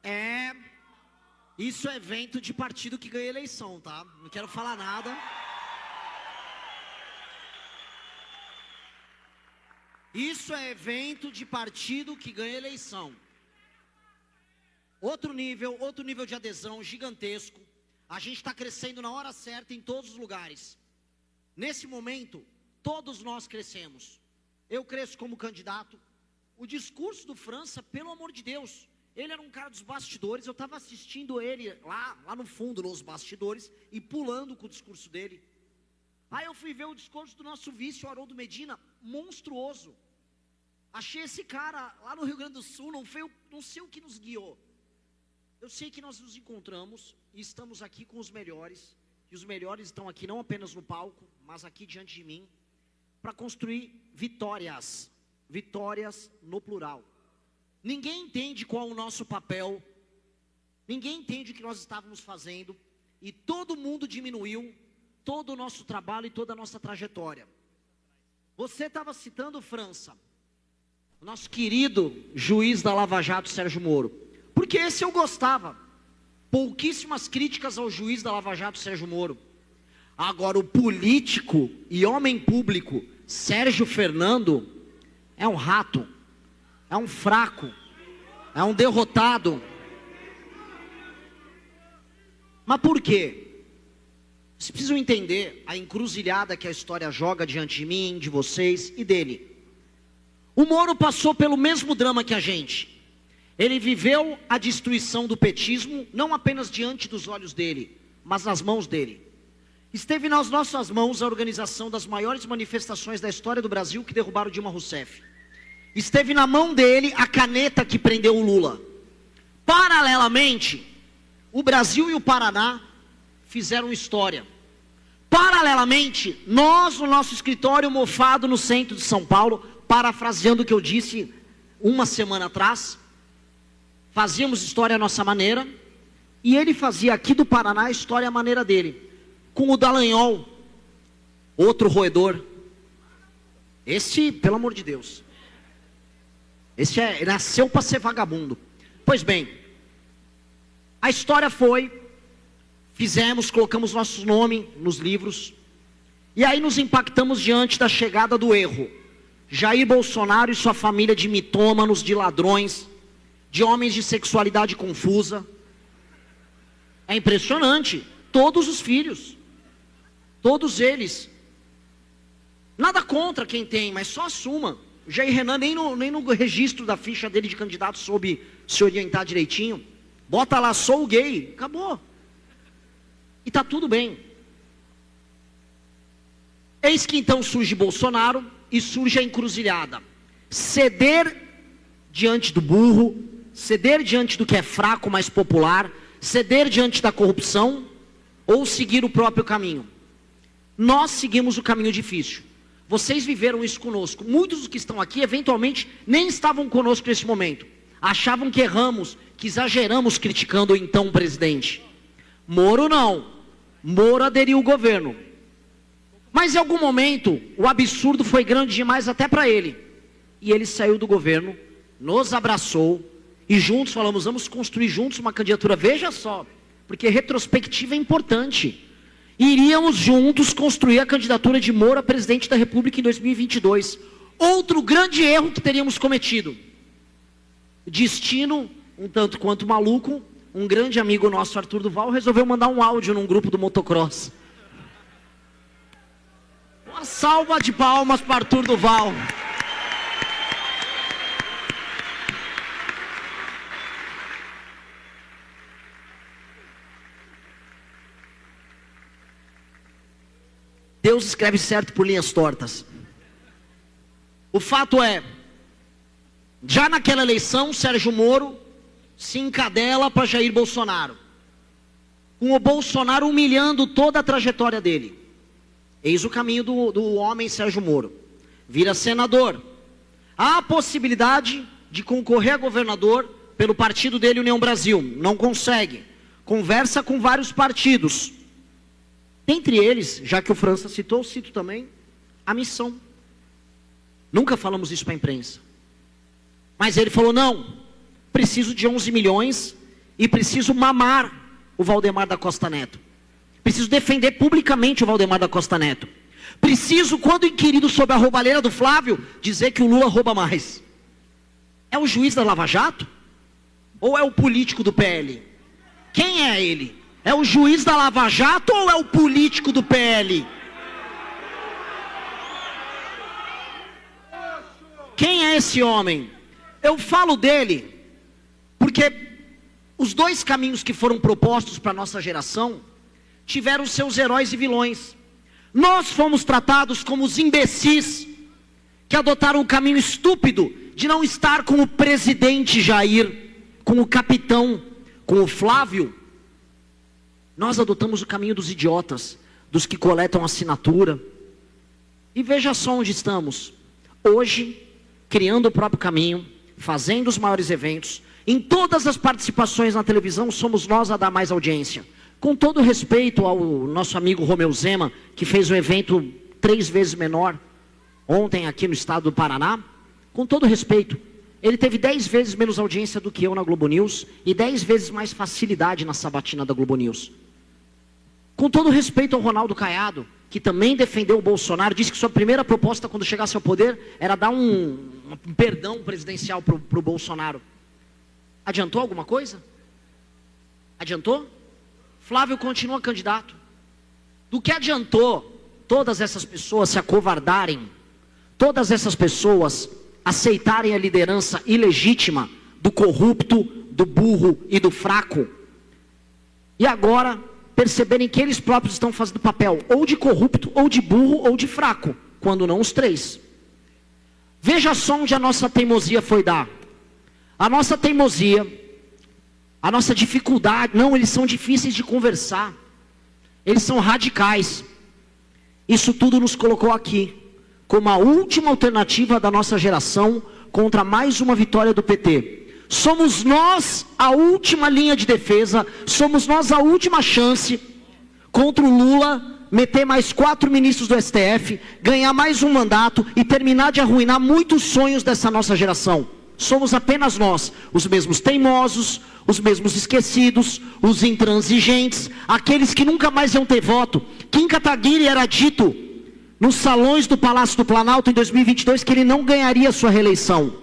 É, isso é evento de partido que ganha eleição, tá? Não quero falar nada. Isso é evento de partido que ganha eleição. Outro nível de adesão gigantesco. A gente está crescendo na hora certa em todos os lugares. Nesse momento, todos nós crescemos. Eu cresço como candidato. O discurso do França, pelo amor de Deus, ele era um cara dos bastidores. Eu estava assistindo ele lá no fundo, nos bastidores, e pulando com o discurso dele. Aí eu fui ver o discurso do nosso vice, o Haroldo Medina, monstruoso. Achei esse cara lá no Rio Grande do Sul, não sei o que nos guiou. Eu sei que nós nos encontramos e estamos aqui com os melhores. E os melhores estão aqui não apenas no palco, mas aqui diante de mim, para construir vitórias. Vitórias no plural. Ninguém entende qual é o nosso papel. Ninguém entende o que nós estávamos fazendo. E todo mundo diminuiu todo o nosso trabalho e toda a nossa trajetória. Você estava citando França. Nosso querido juiz da Lava Jato, Sérgio Moro. Porque esse eu gostava. Pouquíssimas críticas ao juiz da Lava Jato, Sérgio Moro. Agora o político e homem público, Sérgio Fernando, é um rato. É um fraco. É um derrotado. Mas por quê? Vocês precisam entender a encruzilhada que a história joga diante de mim, de vocês e dele. O Moro passou pelo mesmo drama que a gente. Ele viveu a destruição do petismo, não apenas diante dos olhos dele, mas nas mãos dele. Esteve nas nossas mãos a organização das maiores manifestações da história do Brasil que derrubaram Dilma Rousseff. Esteve na mão dele a caneta que prendeu o Lula. Paralelamente, o Brasil e o Paraná fizeram história. Paralelamente, nós no nosso escritório mofado no centro de São Paulo, parafraseando o que eu disse uma semana atrás, fazíamos história à nossa maneira, e ele fazia aqui do Paraná a história à maneira dele, com o Dallagnol, outro roedor. Esse, pelo amor de Deus, esse nasceu para ser vagabundo. Pois bem, a história foi, colocamos nosso nome nos livros, e aí nos impactamos diante da chegada do erro. Jair Bolsonaro e sua família de mitômanos, de ladrões, de homens de sexualidade confusa. É impressionante. Todos os filhos, todos eles. Nada contra quem tem, mas só assuma. O Jair Renan nem no registro da ficha dele de candidato soube se orientar direitinho. Bota lá, sou gay, acabou. E tá tudo bem. Eis que então surge Bolsonaro e surge a encruzilhada. Ceder diante do burro, ceder diante do que é fraco, mais popular, ceder diante da corrupção, ou seguir o próprio caminho. Nós seguimos o caminho difícil. Vocês viveram isso conosco. Muitos dos que estão aqui, eventualmente, nem estavam conosco nesse momento. Achavam que erramos, que exageramos criticando o então presidente. Moro não. Moro aderiu ao governo. Mas em algum momento, o absurdo foi grande demais até para ele. E ele saiu do governo, nos abraçou, e juntos falamos, vamos construir juntos uma candidatura. Veja só, porque retrospectiva é importante. Iríamos juntos construir a candidatura de Moro a presidente da República em 2022. Outro grande erro que teríamos cometido. Destino, um tanto quanto maluco, um grande amigo nosso, Arthur Duval, resolveu mandar um áudio num grupo do motocross. Uma salva de palmas para Arthur Duval. Deus escreve certo por linhas tortas. O fato é, já naquela eleição, Sérgio Moro se encadela para Jair Bolsonaro. Com o Bolsonaro humilhando toda a trajetória dele. Eis o caminho do homem Sérgio Moro. Vira senador. Há a possibilidade de concorrer a governador pelo partido dele, União Brasil. Não consegue. Conversa com vários partidos. Dentre eles, já que o França citou, cito também a Missão. Nunca falamos isso para a imprensa. Mas ele falou, não, preciso de 11 milhões e preciso mamar o Valdemar da Costa Neto. Preciso defender publicamente o Valdemar da Costa Neto. Preciso, quando inquirido sobre a roubalheira do Flávio, dizer que o Lula rouba mais. É o juiz da Lava Jato? Ou é o político do PL? Quem é ele? É o juiz da Lava Jato ou é o político do PL? Quem é esse homem? Eu falo dele porque os dois caminhos que foram propostos para a nossa geração tiveram seus heróis e vilões. Nós fomos tratados como os imbecis que adotaram o caminho estúpido de não estar com o presidente Jair, com o capitão, com o Flávio. Nós adotamos o caminho dos idiotas, dos que coletam assinatura. E veja só onde estamos. Hoje, criando o próprio caminho, fazendo os maiores eventos, em todas as participações na televisão, somos nós a dar mais audiência. Com todo respeito ao nosso amigo Romeu Zema, que fez um evento 3 vezes menor, ontem aqui no estado do Paraná, com todo respeito, ele teve 10 vezes menos audiência do que eu na Globo News, e 10 vezes mais facilidade na sabatina da Globo News. Com todo respeito ao Ronaldo Caiado, que também defendeu o Bolsonaro, disse que sua primeira proposta quando chegasse ao poder era dar um perdão presidencial para o Bolsonaro. Adiantou alguma coisa? Adiantou? Flávio continua candidato. Do que adiantou todas essas pessoas se acovardarem, todas essas pessoas aceitarem a liderança ilegítima do corrupto, do burro e do fraco, e agora perceberem que eles próprios estão fazendo papel ou de corrupto, ou de burro, ou de fraco, quando não os três. Veja só onde a nossa teimosia foi dar. A nossa teimosia, a nossa dificuldade, não, eles são difíceis de conversar, eles são radicais. Isso tudo nos colocou aqui, como a última alternativa da nossa geração contra mais uma vitória do PT. Somos nós a última linha de defesa, somos nós a última chance contra o Lula meter mais 4 ministros do STF, ganhar mais um mandato e terminar de arruinar muitos sonhos dessa nossa geração. Somos apenas nós, os mesmos teimosos, os mesmos esquecidos, os intransigentes, aqueles que nunca mais iam ter voto. Kim Kataguiri era dito nos salões do Palácio do Planalto em 2022 que ele não ganharia sua reeleição.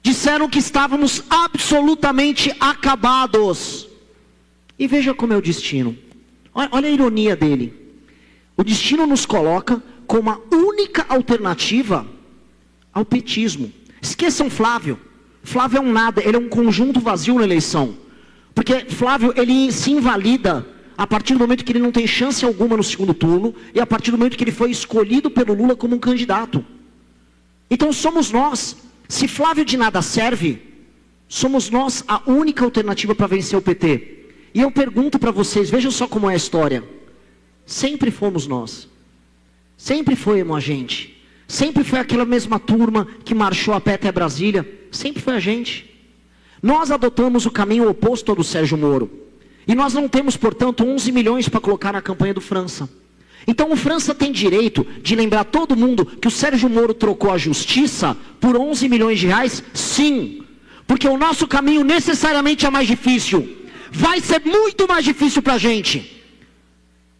Disseram que estávamos absolutamente acabados. E veja como é o destino. Olha a ironia dele. O destino nos coloca como a única alternativa ao petismo. Esqueçam Flávio. Flávio é um nada, ele é um conjunto vazio na eleição. Porque Flávio, ele se invalida a partir do momento que ele não tem chance alguma no segundo turno, e a partir do momento que ele foi escolhido pelo Lula como um candidato. Então somos nós. Se Flávio de nada serve, somos nós a única alternativa para vencer o PT. E eu pergunto para vocês, vejam só como é a história. Sempre fomos nós. Sempre fomos a gente. Sempre foi aquela mesma turma que marchou a pé até Brasília. Sempre foi a gente. Nós adotamos o caminho oposto ao do Sérgio Moro. E nós não temos, portanto, 11 milhões para colocar na campanha do França. Então o França tem direito de lembrar todo mundo que o Sérgio Moro trocou a justiça por 11 milhões de reais? Sim. Porque o nosso caminho necessariamente é mais difícil. Vai ser muito mais difícil para a gente.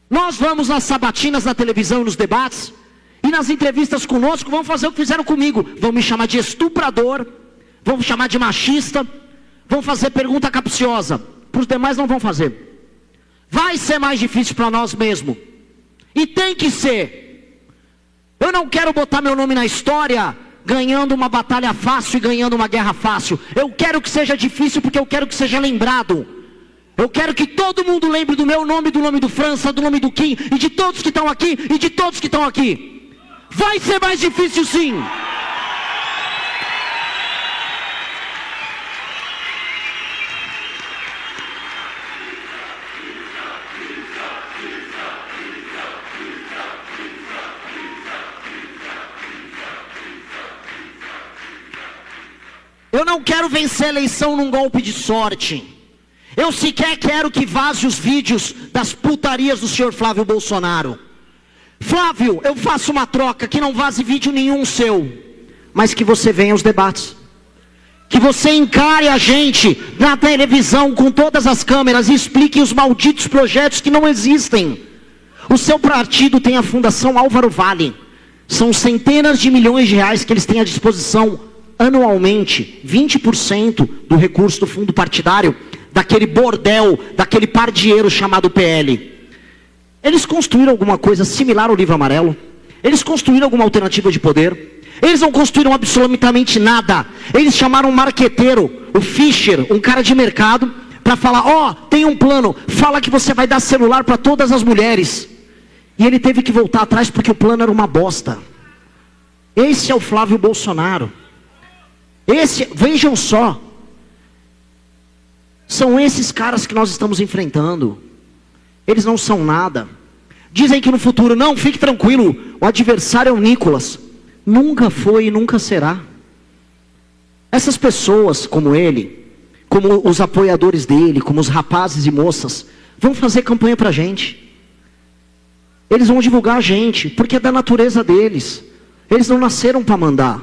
Nós vamos nas sabatinas, na televisão, nos debates, e nas entrevistas conosco, vão fazer o que fizeram comigo. Vão me chamar de estuprador, vão me chamar de machista, vão fazer pergunta capciosa. Para os demais não vão fazer. Vai ser mais difícil para nós mesmo. E tem que ser. Eu não quero botar meu nome na história ganhando uma batalha fácil e ganhando uma guerra fácil. Eu quero que seja difícil porque eu quero que seja lembrado. Eu quero que todo mundo lembre do meu nome, do nome do França, do nome do Kim, e de todos que estão aqui, e de todos que estão aqui. Vai ser mais difícil sim. Eu não quero vencer a eleição num golpe de sorte. Eu sequer quero que vaze os vídeos das putarias do senhor Flávio Bolsonaro. Flávio, eu faço uma troca, que não vaze vídeo nenhum seu, mas que você venha aos debates. Que você encare a gente na televisão com todas as câmeras e explique os malditos projetos que não existem. O seu partido tem a Fundação Álvaro Vale. São centenas de milhões de reais que eles têm à disposição anualmente. 20% do recurso do fundo partidário, daquele bordel, daquele pardieiro chamado PL. Eles construíram alguma coisa similar ao Livro Amarelo? Eles construíram alguma alternativa de poder? Eles não construíram absolutamente nada. Eles chamaram um marqueteiro, o Fischer, um cara de mercado, para falar, ó, tem um plano, fala que você vai dar celular para todas as mulheres. E ele teve que voltar atrás porque o plano era uma bosta. Esse é o Flávio Bolsonaro. Vejam só. São esses caras que nós estamos enfrentando. Eles não são nada. Dizem que no futuro, não, fique tranquilo, o adversário é o Nicolas. Nunca foi e nunca será. Essas pessoas como ele, como os apoiadores dele, como os rapazes e moças, vão fazer campanha pra gente. Eles vão divulgar a gente, porque é da natureza deles. Eles não nasceram para mandar.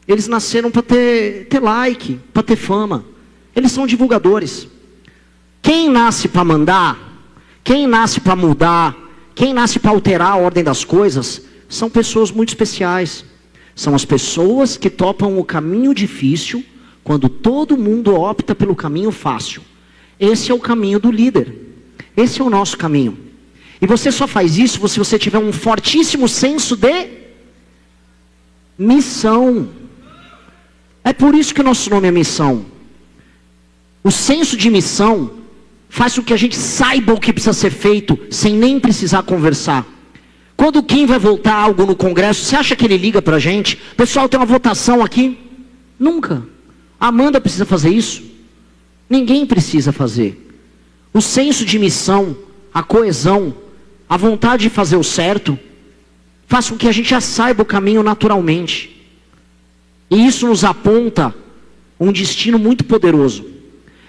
Eles nasceram para ter like, para ter fama. Eles são divulgadores. Quem nasce para mandar, quem nasce para mudar, quem nasce para alterar a ordem das coisas, são pessoas muito especiais. São as pessoas que topam o caminho difícil, quando todo mundo opta pelo caminho fácil. Esse é o caminho do líder. Esse é o nosso caminho. E você só faz isso se você tiver um fortíssimo senso de missão. É por isso que o nosso nome é missão. O senso de missão faz com que a gente saiba o que precisa ser feito, sem nem precisar conversar. Quando o Kim vai voltar algo no Congresso, você acha que ele liga pra gente? Pessoal, tem uma votação aqui? Nunca. A Amanda precisa fazer isso? Ninguém precisa fazer. O senso de missão, a coesão, a vontade de fazer o certo, faz com que a gente já saiba o caminho naturalmente. E isso nos aponta um destino muito poderoso.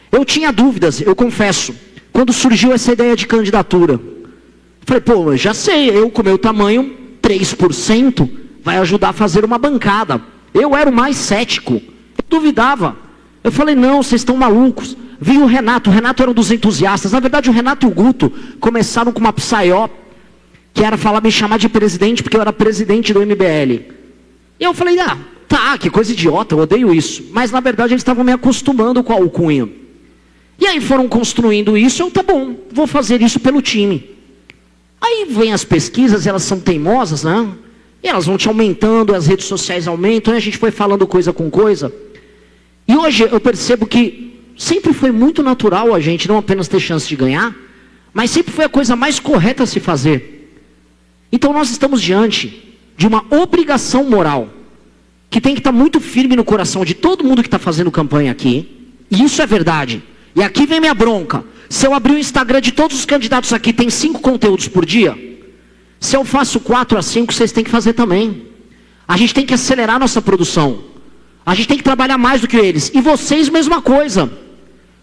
Eu tinha dúvidas, eu confesso, quando surgiu essa ideia de candidatura. Falei, pô, já sei, eu com meu tamanho, 3% vai ajudar a fazer uma bancada. Eu era o mais cético, eu duvidava. Eu falei, não, vocês estão malucos. Vi o Renato era um dos entusiastas. Na verdade, o Renato e o Guto começaram com uma psaió, que era me chamar de presidente, porque eu era presidente do MBL. E eu falei, tá, que coisa idiota, eu odeio isso. Mas na verdade eles estavam me acostumando com a alcunha. E aí foram construindo isso, tá bom, vou fazer isso pelo time. Aí vem as pesquisas, elas são teimosas, né? E elas vão te aumentando, as redes sociais aumentam, e a gente foi falando coisa com coisa. E hoje eu percebo que sempre foi muito natural a gente não apenas ter chance de ganhar, mas sempre foi a coisa mais correta a se fazer. Então nós estamos diante de uma obrigação moral, que tem que estar muito firme no coração de todo mundo que está fazendo campanha aqui, e isso é verdade. E aqui vem minha bronca. Se eu abrir o Instagram de todos os candidatos aqui, tem 5 conteúdos por dia. Se eu faço 4 a 5, vocês têm que fazer também. A gente tem que acelerar nossa produção. A gente tem que trabalhar mais do que eles. E vocês, mesma coisa.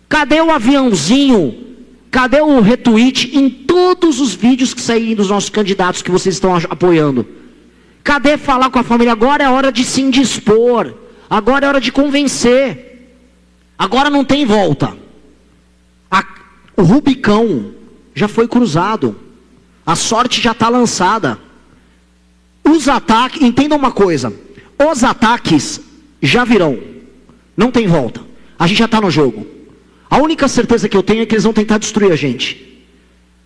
Cadê o aviãozinho? Cadê o retweet em todos os vídeos que saírem dos nossos candidatos que vocês estão apoiando? Cadê falar com a família? Agora é hora de se indispor. Agora é hora de convencer. Agora não tem volta. O Rubicão já foi cruzado. A sorte já está lançada. Os ataques, entendam uma coisa. Os ataques já virão. Não tem volta. A gente já está no jogo. A única certeza que eu tenho é que eles vão tentar destruir a gente.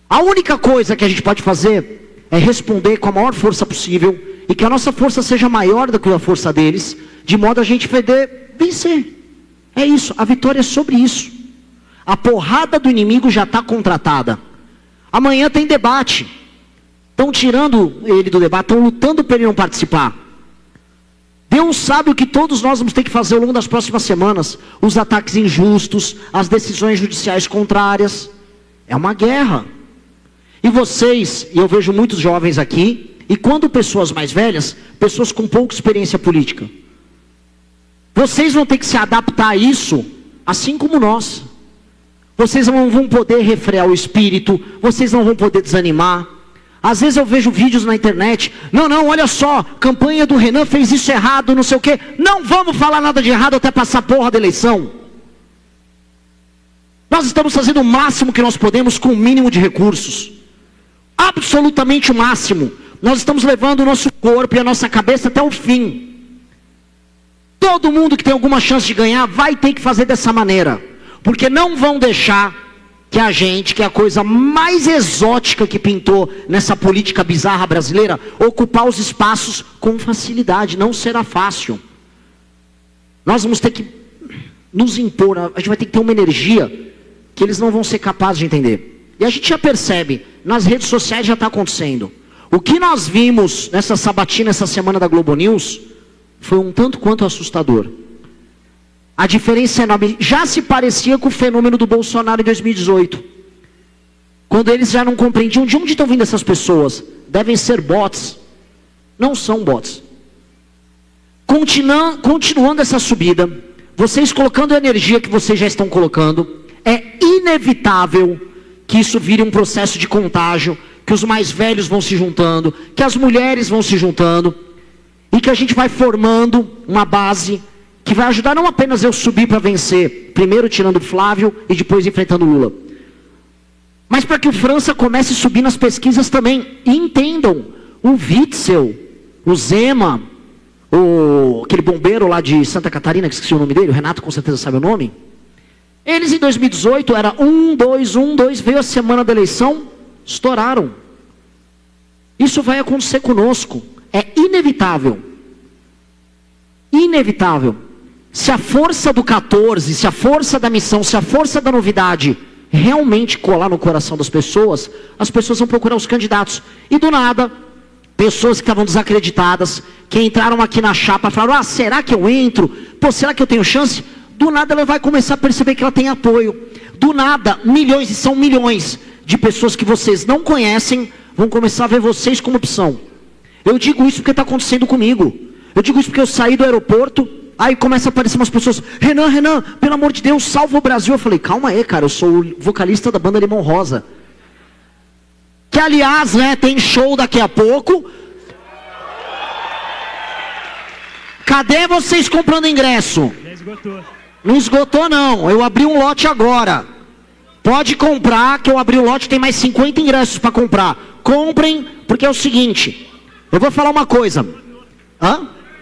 A única coisa que a gente pode fazer é responder com a maior força possível e que a nossa força seja maior do que a força deles, de modo a gente poder vencer. É isso, a vitória é sobre isso. A porrada do inimigo já está contratada. Amanhã tem debate. Estão tirando ele do debate, estão lutando para ele não participar. Deus sabe o que todos nós vamos ter que fazer ao longo das próximas semanas. Os ataques injustos, as decisões judiciais contrárias. É uma guerra. E vocês, e eu vejo muitos jovens aqui, e quando pessoas mais velhas, pessoas com pouca experiência política. Vocês vão ter que se adaptar a isso, assim como nós. Vocês não vão poder refrear o espírito, vocês não vão poder desanimar. Às vezes eu vejo vídeos na internet, não, olha só, campanha do Renan fez isso errado, não sei o quê. Não vamos falar nada de errado até passar a porra da eleição. Nós estamos fazendo o máximo que nós podemos com o mínimo de recursos. Absolutamente o máximo. Nós estamos levando o nosso corpo e a nossa cabeça até o fim. Todo mundo que tem alguma chance de ganhar vai ter que fazer dessa maneira. Porque não vão deixar que a gente, que é a coisa mais exótica que pintou nessa política bizarra brasileira, ocupar os espaços com facilidade. Não será fácil. Nós vamos ter que nos impor, a gente vai ter que ter uma energia que eles não vão ser capazes de entender. E a gente já percebe, nas redes sociais já está acontecendo. O que nós vimos nessa sabatina, essa semana da Globo News, foi um tanto quanto assustador. A diferença é enorme. Já se parecia com o fenômeno do Bolsonaro em 2018. Quando eles já não compreendiam de onde estão vindo essas pessoas. Devem ser bots. Não são bots. Continuando essa subida, vocês colocando a energia que vocês já estão colocando, é inevitável que isso vire um processo de contágio, que os mais velhos vão se juntando, que as mulheres vão se juntando, e que a gente vai formando uma base que vai ajudar não apenas eu subir para vencer, primeiro tirando o Flávio e depois enfrentando o Lula, mas para que o França comece a subir nas pesquisas também. E entendam, o Witzel, o Zema, aquele bombeiro lá de Santa Catarina, que esqueci o nome dele, o Renato com certeza sabe o nome, eles em 2018 era 1, 2, veio a semana da eleição, estouraram. Isso vai acontecer conosco, é inevitável. Inevitável. Se a força do 14, se a força da missão, se a força da novidade realmente colar no coração das pessoas, as pessoas vão procurar os candidatos. E do nada, pessoas que estavam desacreditadas, que entraram aqui na chapa, falaram, será que eu entro? Pô, será que eu tenho chance? Do nada ela vai começar a perceber que ela tem apoio. Do nada, milhões, e são milhões, de pessoas que vocês não conhecem, vão começar a ver vocês como opção. Eu digo isso porque está acontecendo comigo. Eu digo isso porque eu saí do aeroporto, aí começa a aparecer umas pessoas, Renan, pelo amor de Deus, salva o Brasil. Eu falei, calma aí, cara, eu sou o vocalista da banda Limão Rosa. Que aliás, né, tem show daqui a pouco. Cadê vocês comprando ingresso? Já esgotou. Não esgotou não, eu abri um lote agora. Pode comprar, que eu abri o lote, tem mais 50 ingressos para comprar. Comprem, porque é o seguinte, eu vou falar uma coisa.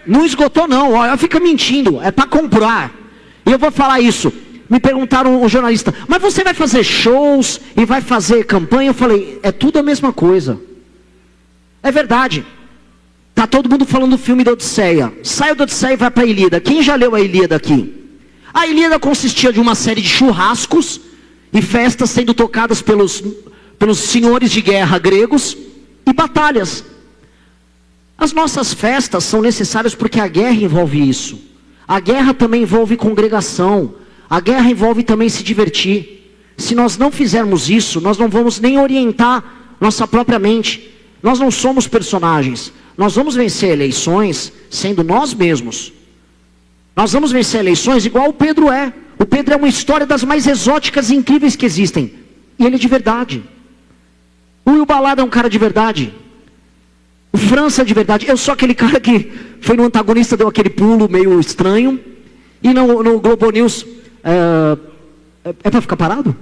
Não esgotou não, ó, fica mentindo, é para comprar. E eu vou falar isso. Me perguntaram, um jornalista, mas você vai fazer shows e vai fazer campanha? Eu falei, é tudo a mesma coisa. É verdade. Tá todo mundo falando do filme da Odisseia. Sai da Odisseia e vai para a Ilíada. Quem já leu a Ilíada aqui? A Ilíada consistia de uma série de churrascos e festas sendo tocadas pelos senhores de guerra gregos e batalhas. As nossas festas são necessárias porque a guerra envolve isso. A guerra também envolve congregação. A guerra envolve também se divertir. Se nós não fizermos isso, nós não vamos nem orientar nossa própria mente. Nós não somos personagens. Nós vamos vencer eleições sendo nós mesmos. Nós vamos vencer eleições igual o Pedro é. O Pedro é uma história das mais exóticas e incríveis que existem. E ele é de verdade. O Will Balada é um cara de verdade. O França é de verdade. Eu sou aquele cara que foi no antagonista, deu aquele pulo meio estranho. E no Globo News... É para ficar parado?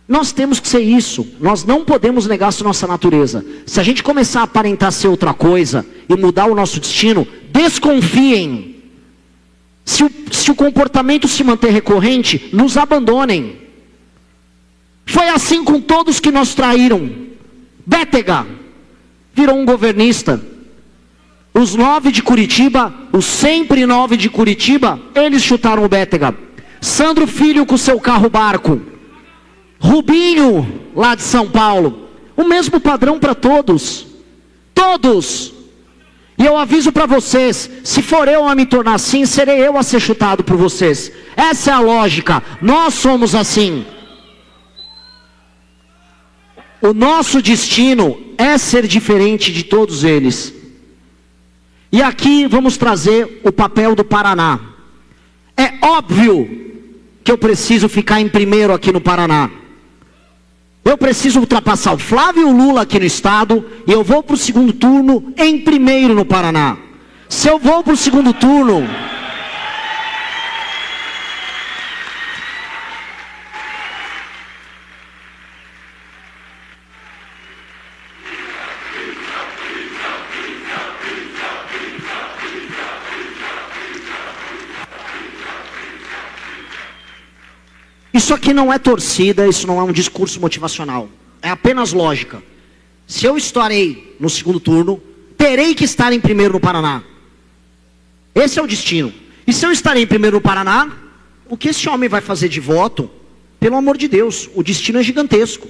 Nós temos que ser isso. Nós não podemos negar a nossa natureza. Se a gente começar a aparentar ser outra coisa e mudar o nosso destino, desconfiem. Se o comportamento se manter recorrente, nos abandonem. Foi assim com todos que nos traíram. Bétega virou um governista. Os 9 de Curitiba, os sempre 9 de Curitiba, eles chutaram o Bétega. Sandro Filho com seu carro-barco. Rubinho, lá de São Paulo. O mesmo padrão para todos. Todos. E eu aviso para vocês, se for eu a me tornar assim, serei eu a ser chutado por vocês. Essa é a lógica. Nós somos assim. O nosso destino é ser diferente de todos eles. E aqui vamos trazer o papel do Paraná. É óbvio que eu preciso ficar em primeiro aqui no Paraná. Eu preciso ultrapassar o Flávio e o Lula aqui no estado, e eu vou para o segundo turno em primeiro no Paraná. Se eu vou para o segundo turno... Isso aqui não é torcida, isso não é um discurso motivacional. É apenas lógica. Se eu estarei no segundo turno, terei que estar em primeiro no Paraná. Esse é o destino. E se eu estarei em primeiro no Paraná, o que esse homem vai fazer de voto? Pelo amor de Deus, o destino é gigantesco.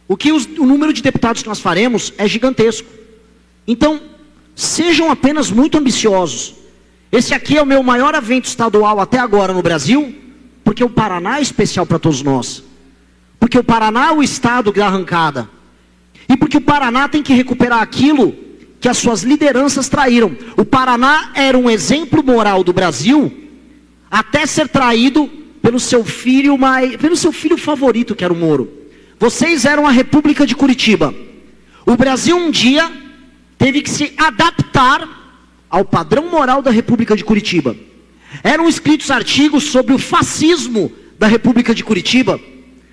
O número de deputados que nós faremos é gigantesco. Então, sejam apenas muito ambiciosos. Esse aqui é o meu maior evento estadual até agora no Brasil, porque o Paraná é especial para todos nós. Porque o Paraná é o estado da arrancada. E porque o Paraná tem que recuperar aquilo que as suas lideranças traíram. O Paraná era um exemplo moral do Brasil, até ser traído pelo seu filho favorito, que era o Moro. Vocês eram a República de Curitiba. O Brasil um dia teve que se adaptar ao padrão moral da República de Curitiba. Eram escritos artigos sobre o fascismo da República de Curitiba,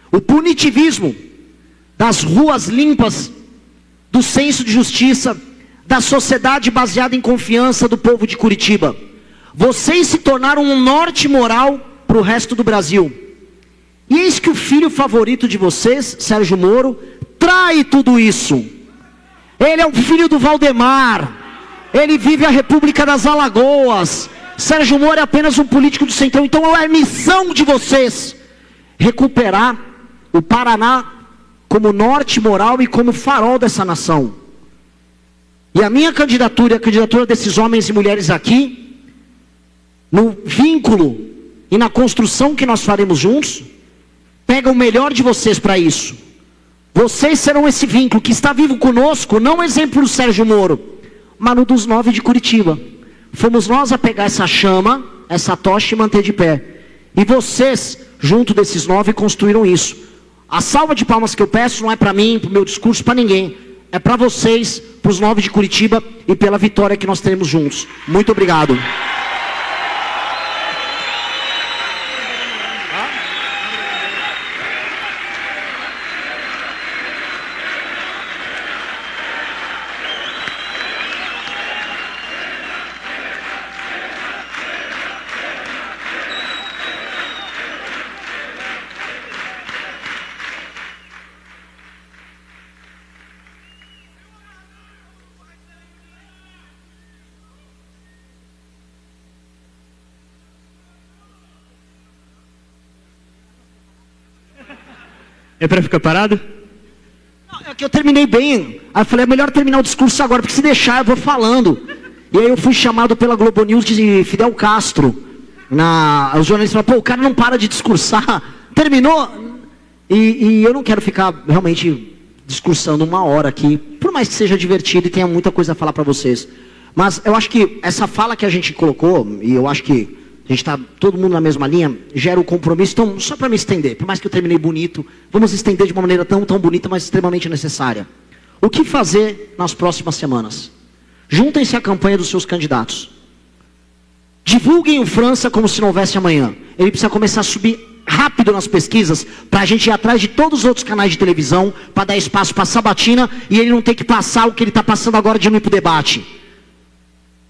o punitivismo das ruas limpas, do senso de justiça, da sociedade baseada em confiança do povo de Curitiba. Vocês se tornaram um norte moral para o resto do Brasil. E eis que o filho favorito de vocês, Sérgio Moro, trai tudo isso. Ele é o filho do Valdemar, ele vive a República das Alagoas. Sérgio Moro é apenas um político do Centrão. Então é a missão de vocês recuperar o Paraná como norte moral e como farol dessa nação. E a minha candidatura, a candidatura desses homens e mulheres aqui, no vínculo e na construção que nós faremos juntos, pega o melhor de vocês para isso. Vocês serão esse vínculo que está vivo conosco, não exemplo do Sérgio Moro, mas no dos 9 de Curitiba. Fomos nós a pegar essa chama, essa tocha e manter de pé. E vocês, junto desses 9, construíram isso. A salva de palmas que eu peço não é para mim, para o meu discurso, para ninguém. É para vocês, para os 9 de Curitiba e pela vitória que nós teremos juntos. Muito obrigado. É pra ficar parado? Não, é que eu terminei bem. Aí eu falei, é melhor terminar o discurso agora, porque se deixar eu vou falando. E aí eu fui chamado pela Globo News de Fidel Castro. Os jornalistas falaram, pô, o cara não para de discursar. Terminou? E eu não quero ficar realmente discursando 1 hora aqui, por mais que seja divertido e tenha muita coisa a falar para vocês. Mas eu acho que essa fala que a gente colocou, e eu acho que a gente está todo mundo na mesma linha, gera o compromisso. Então, só para me estender, por mais que eu terminei bonito, vamos estender de uma maneira tão bonita, mas extremamente necessária. O que fazer nas próximas semanas? Juntem-se à campanha dos seus candidatos. Divulguem o França como se não houvesse amanhã. Ele precisa começar a subir rápido nas pesquisas, para a gente ir atrás de todos os outros canais de televisão, para dar espaço para a sabatina, e ele não ter que passar o que ele está passando agora de não ir para o debate.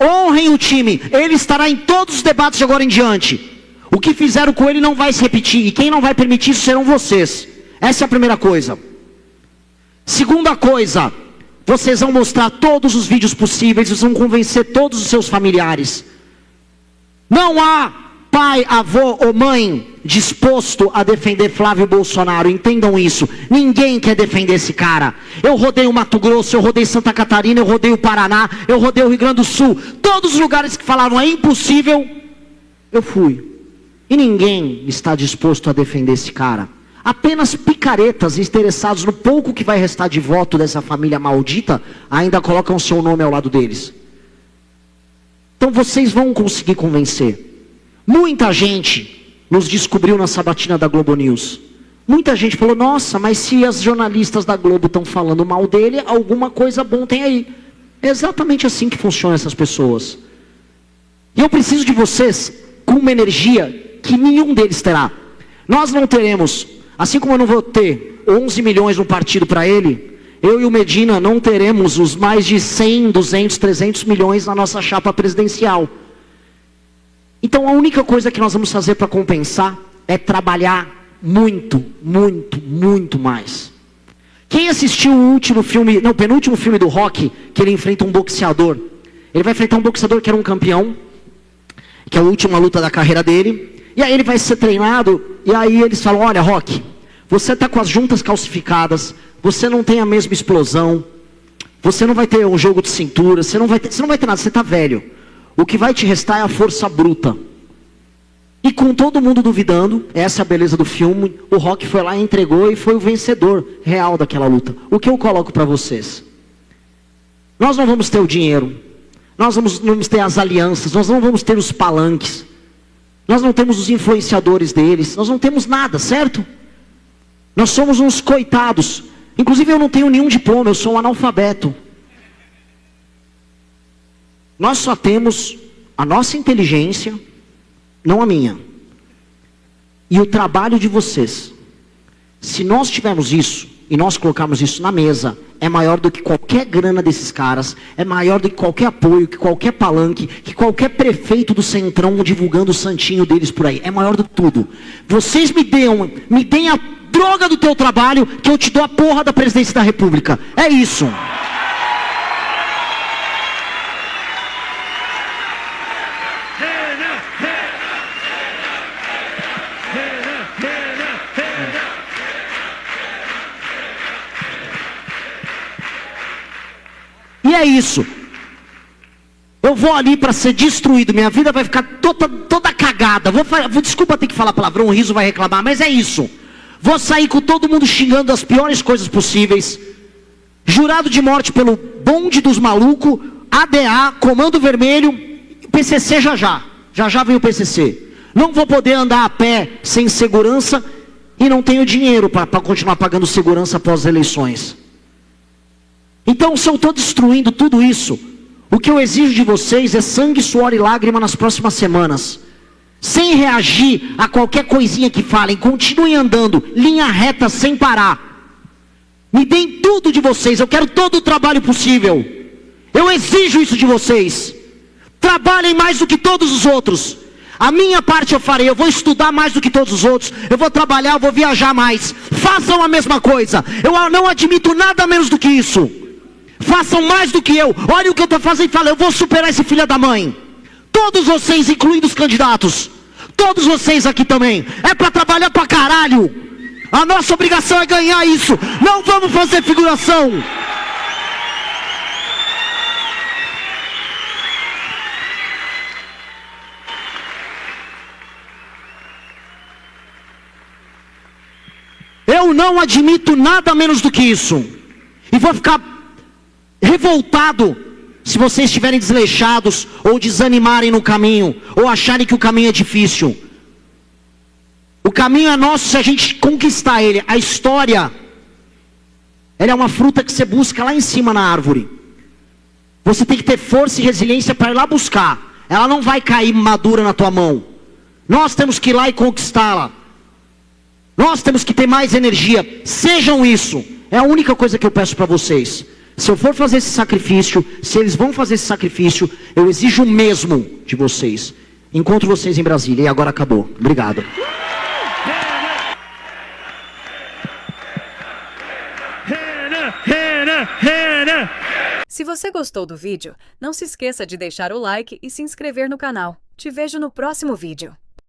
Honrem o time, ele estará em todos os debates de agora em diante. O que fizeram com ele não vai se repetir, e quem não vai permitir isso serão vocês. Essa é a primeira coisa. Segunda coisa, vocês vão mostrar todos os vídeos possíveis, vocês vão convencer todos os seus familiares. Não há pai, avô ou mãe disposto a defender Flávio Bolsonaro, entendam isso. Ninguém quer defender esse cara. Eu rodei o Mato Grosso, eu rodei Santa Catarina, eu rodei o Paraná, eu rodei o Rio Grande do Sul. Todos os lugares que falavam é impossível, eu fui. E ninguém está disposto a defender esse cara. Apenas picaretas interessados no pouco que vai restar de voto dessa família maldita ainda colocam seu nome ao lado deles. Então vocês vão conseguir convencer. Muita gente nos descobriu na sabatina da Globo News. Muita gente falou, nossa, mas se as jornalistas da Globo estão falando mal dele, alguma coisa bom tem aí. É exatamente assim que funcionam essas pessoas. E eu preciso de vocês com uma energia que nenhum deles terá. Nós não teremos, assim como eu não vou ter 11 milhões no partido para ele, eu e o Medina não teremos os mais de 100, 200, 300 milhões na nossa chapa presidencial. Então a única coisa que nós vamos fazer para compensar é trabalhar muito, muito, muito mais. Quem assistiu o último filme, não, o penúltimo filme do Rocky, que ele enfrenta um boxeador. Ele vai enfrentar um boxeador que era um campeão, que é a última luta da carreira dele. E aí ele vai ser treinado, e aí eles falam, olha Rocky, você está com as juntas calcificadas, você não tem a mesma explosão, você não vai ter um jogo de cintura, você não vai ter nada, você está velho. O que vai te restar é a força bruta. E com todo mundo duvidando, essa é a beleza do filme, o Rocky foi lá e entregou e foi o vencedor real daquela luta. O que eu coloco para vocês? Nós não vamos ter o dinheiro, nós não vamos ter as alianças, nós não vamos ter os palanques, nós não temos os influenciadores deles, nós não temos nada, certo? Nós somos uns coitados. Inclusive eu não tenho nenhum diploma, eu sou um analfabeto. Nós só temos a nossa inteligência, não a minha, e o trabalho de vocês. Se nós tivermos isso, e nós colocarmos isso na mesa, é maior do que qualquer grana desses caras, é maior do que qualquer apoio, que qualquer palanque, que qualquer prefeito do Centrão divulgando o santinho deles por aí, é maior do que tudo. Vocês me deem a droga do teu trabalho, que eu te dou a porra da presidência da República. É isso. E é isso. Eu vou ali para ser destruído. Minha vida vai ficar toda cagada. Desculpa ter que falar palavrão, o riso vai reclamar, mas é isso. Vou sair com todo mundo xingando as piores coisas possíveis. Jurado de morte pelo bonde dos malucos. ADA, Comando Vermelho. PCC já. Já vem o PCC. Não vou poder andar a pé sem segurança. E não tenho dinheiro para continuar pagando segurança após as eleições. Então, se eu estou destruindo tudo isso, o que eu exijo de vocês é sangue, suor e lágrima nas próximas semanas. Sem reagir a qualquer coisinha que falem. Continuem andando, linha reta, sem parar. Me deem tudo de vocês, eu quero todo o trabalho possível. Eu exijo isso de vocês. Trabalhem mais do que todos os outros. A minha parte eu farei, eu vou estudar mais do que todos os outros. Eu vou trabalhar, eu vou viajar mais. Façam a mesma coisa. Eu não admito nada menos do que isso. Façam mais do que eu. Olha o que eu estou fazendo e fala, eu vou superar esse filho da mãe. Todos vocês, incluindo os candidatos. Todos vocês aqui também. É para trabalhar pra caralho. A nossa obrigação é ganhar isso. Não vamos fazer figuração. Eu não admito nada menos do que isso. E vou ficar revoltado se vocês estiverem desleixados ou desanimarem no caminho, ou acharem que o caminho é difícil. O caminho é nosso se a gente conquistar ele. A história, ela é uma fruta que você busca lá em cima na árvore. Você tem que ter força e resiliência para ir lá buscar. Ela não vai cair madura na tua mão. Nós temos que ir lá e conquistá-la. Nós temos que ter mais energia. Sejam isso. É a única coisa que eu peço para vocês. Se eu for fazer esse sacrifício, se eles vão fazer esse sacrifício, eu exijo o mesmo de vocês. Encontro vocês em Brasília. E agora acabou. Obrigado. Se você gostou do vídeo, não se esqueça de deixar o like e se inscrever no canal. Te vejo no próximo vídeo.